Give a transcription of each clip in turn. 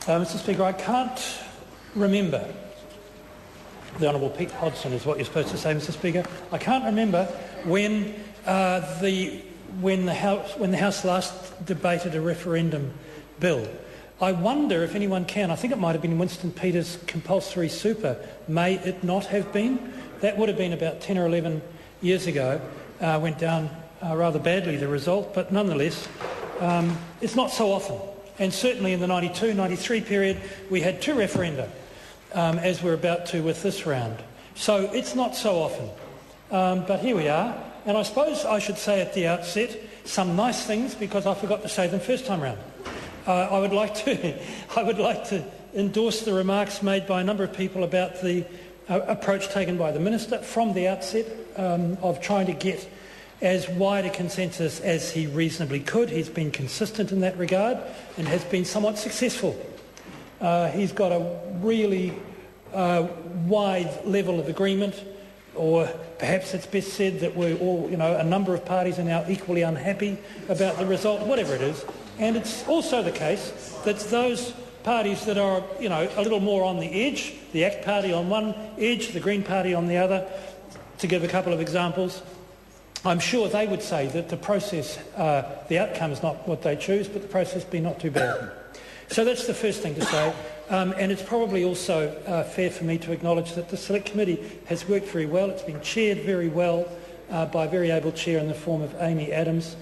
Mr Speaker, I can't remember. The Honourable Pete Hodgson is what you're supposed to say, Mr Speaker. I can't remember when the House last debated a referendum bill. I wonder if anyone can. I think it might have been Winston Peters' compulsory super. May it not have been? That would have been about 10 or 11 years ago. Went down rather badly, the result, but nonetheless, it's not so often. And certainly in the 92-93 period, we had 2 referenda, as we're about to with this round. So it's not so often. But here we are. And I suppose I should say at the outset some nice things, because I forgot to say them first time round. I would like to endorse the remarks made by a number of people about the approach taken by the Minister from the outset of trying to get as wide a consensus as he reasonably could. He's been consistent in that regard and has been somewhat successful. He's got a really wide level of agreement, or perhaps it's best said that we're all, a number of parties are now equally unhappy about the result, whatever it is. And it's also the case that those parties that are, a little more on the edge, the ACT Party on one edge, the Green Party on the other, to give a couple of examples, I'm sure they would say that the process, the outcome is not what they choose, but the process has been not too bad. So that's the first thing to say. And it's probably also fair for me to acknowledge that the Select Committee has worked very well. It's been chaired very well by a very able chair in the form of Amy Adams,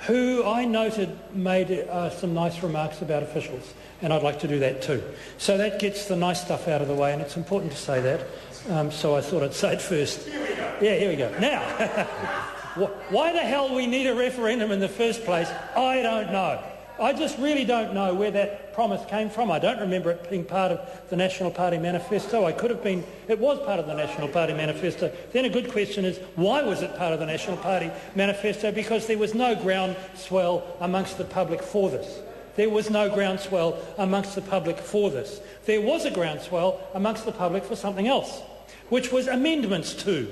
who I noted made some nice remarks about officials, and I'd like to do that too. So that gets the nice stuff out of the way, and it's important to say that. So I thought I'd say it first. Yeah, here we go. Now, why the hell we need a referendum in the first place, I don't know. I just really don't know where that promise came from. I don't remember it being part of the National Party manifesto. It was part of the National Party manifesto. Then a good question is, why was it part of the National Party manifesto? Because there was no groundswell amongst the public for this. There was no groundswell amongst the public for this. There was a groundswell amongst the public for something else, which was amendments to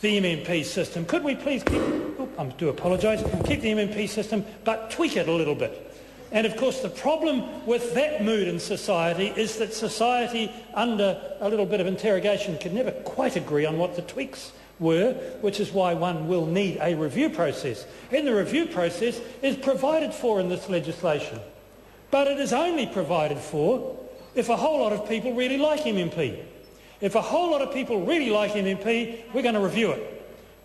the MMP system. Could we please keep the MMP system, but tweak it a little bit? And of course the problem with that mood in society is that society, under a little bit of interrogation, can never quite agree on what the tweaks were, which is why one will need a review process. And the review process is provided for in this legislation. But it is only provided for if a whole lot of people really like MMP. If a whole lot of people really like MMP, we're going to review it.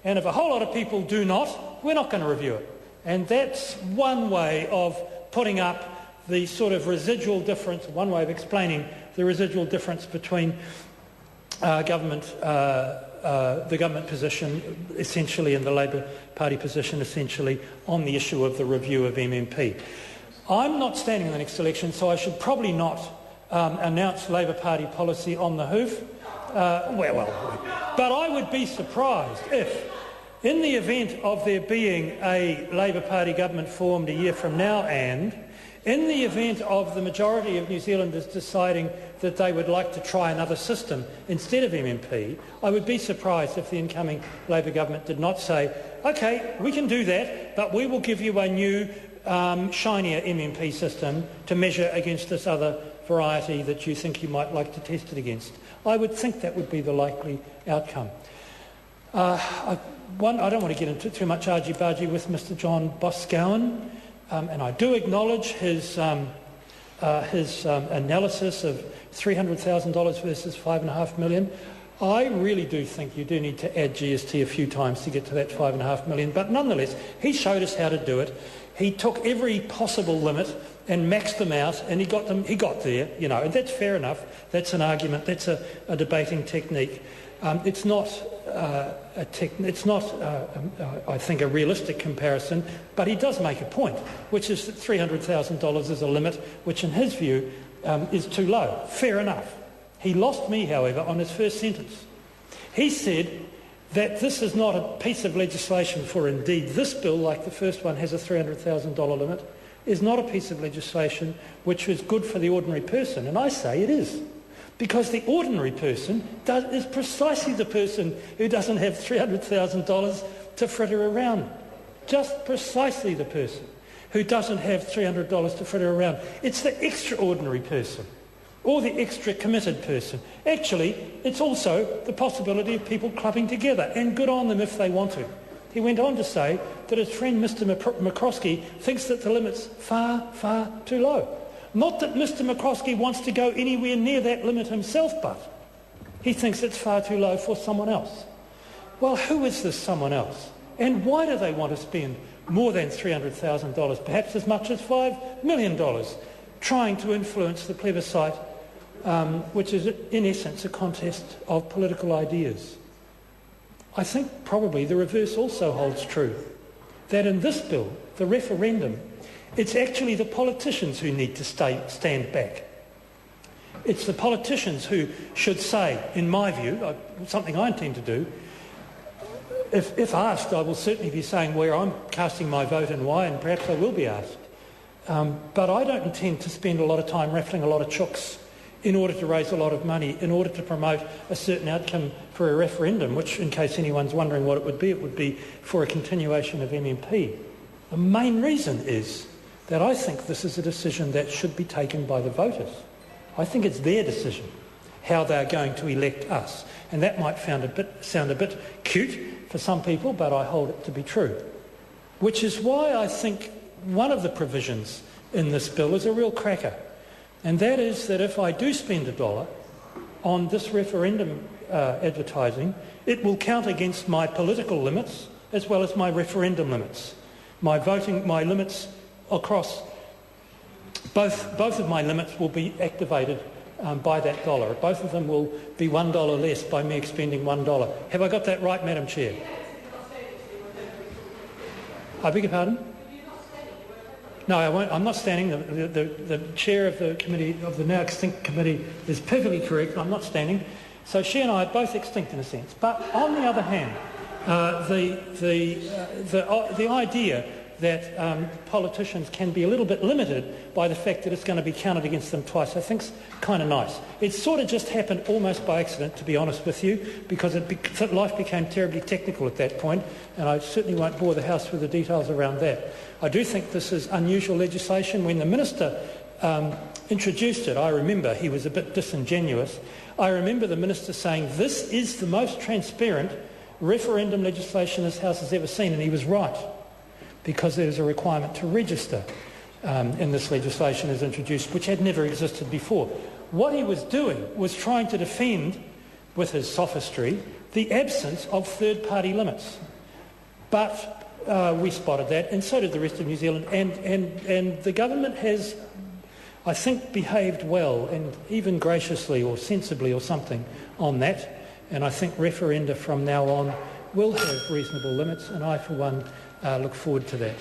And if a whole lot of people do not, we're not going to review it. And that's one way of putting up the sort of residual difference, one way of explaining the residual difference between the government position essentially and the Labor Party position essentially on the issue of the review of MMP. I'm not standing in the next election, so I should probably not announce Labor Party policy on the hoof. But I would be surprised if, in the event of there being a Labor Party government formed a year from now, and in the event of the majority of New Zealanders deciding that they would like to try another system instead of MMP, I would be surprised if the incoming Labor government did not say, OK, we can do that, but we will give you a new, shinier MMP system to measure against this other variety that you think you might like to test it against. I would think that would be the likely outcome. I don't want to get into too much argy-bargy with Mr John Boscawen, and I do acknowledge his analysis of $300,000 versus $5.5 million. I really do think you do need to add GST a few times to get to that $5.5 million, but nonetheless, he showed us how to do it. He took every possible limit and maxed them out, and he got there, and that's fair enough. That's an argument. That's a debating technique. It's not, I think, a realistic comparison, but he does make a point, which is that $300,000 is a limit, which in his view is too low. Fair enough. He lost me, however, on his first sentence. He said that this is not a piece of legislation, for indeed this bill, like the first one, has a $300,000 limit, is not a piece of legislation which is good for the ordinary person. And I say it is. Because the ordinary person is precisely the person who doesn't have $300,000 to fritter around. Just precisely the person who doesn't have $300 to fritter around. It's the extraordinary person or the extra committed person. Actually, it's also the possibility of people clubbing together, and good on them if they want to. He went on to say that his friend Mr McCroskey thinks that the limit's far, far too low. Not that Mr McCroskey wants to go anywhere near that limit himself, but he thinks it's far too low for someone else. Well, who is this someone else? And why do they want to spend more than $300,000, perhaps as much as $5 million, trying to influence the plebiscite, which is in essence a contest of political ideas? I think probably the reverse also holds true, that in this bill, the referendum, it's actually the politicians who need to stand back. It's the politicians who should say, in my view, something I intend to do, if asked, I will certainly be saying where I'm casting my vote and why, and perhaps I will be asked. But I don't intend to spend a lot of time raffling a lot of chooks in order to raise a lot of money, in order to promote a certain outcome for a referendum, which, in case anyone's wondering what it would be for a continuation of MMP. The main reason is that I think this is a decision that should be taken by the voters. I think it's their decision how they're going to elect us. And that might sound a bit cute for some people, but I hold it to be true. Which is why I think one of the provisions in this bill is a real cracker. And that is that if I do spend $1 on this referendum advertising, it will count against my political limits as well as my referendum limits. My limits across both of my limits will be activated by that dollar. Both of them will be $1 less by me expending $1. Have I got that right, Madam Chair? I beg your pardon? No, I won't. I'm not standing. The chair of the committee, of the now extinct committee, is perfectly correct. I'm not standing. So she and I are both extinct in a sense. But on the other hand, the idea that politicians can be a little bit limited by the fact that it's going to be counted against them twice, I think's kind of nice. It sort of just happened almost by accident, to be honest with you, because life became terribly technical at that point, and I certainly won't bore the House with the details around that. I do think this is unusual legislation. When the Minister introduced it, I remember he was a bit disingenuous. I remember the Minister saying, "This is the most transparent referendum legislation this House has ever seen," and he was right, because there's a requirement to register in this legislation as introduced, which had never existed before. What he was doing was trying to defend, with his sophistry, the absence of third-party limits. But we spotted that, and so did the rest of New Zealand, and the government has, I think, behaved well and even graciously or sensibly or something on that, and I think referenda from now on will have reasonable limits, and I, for one, look forward to that.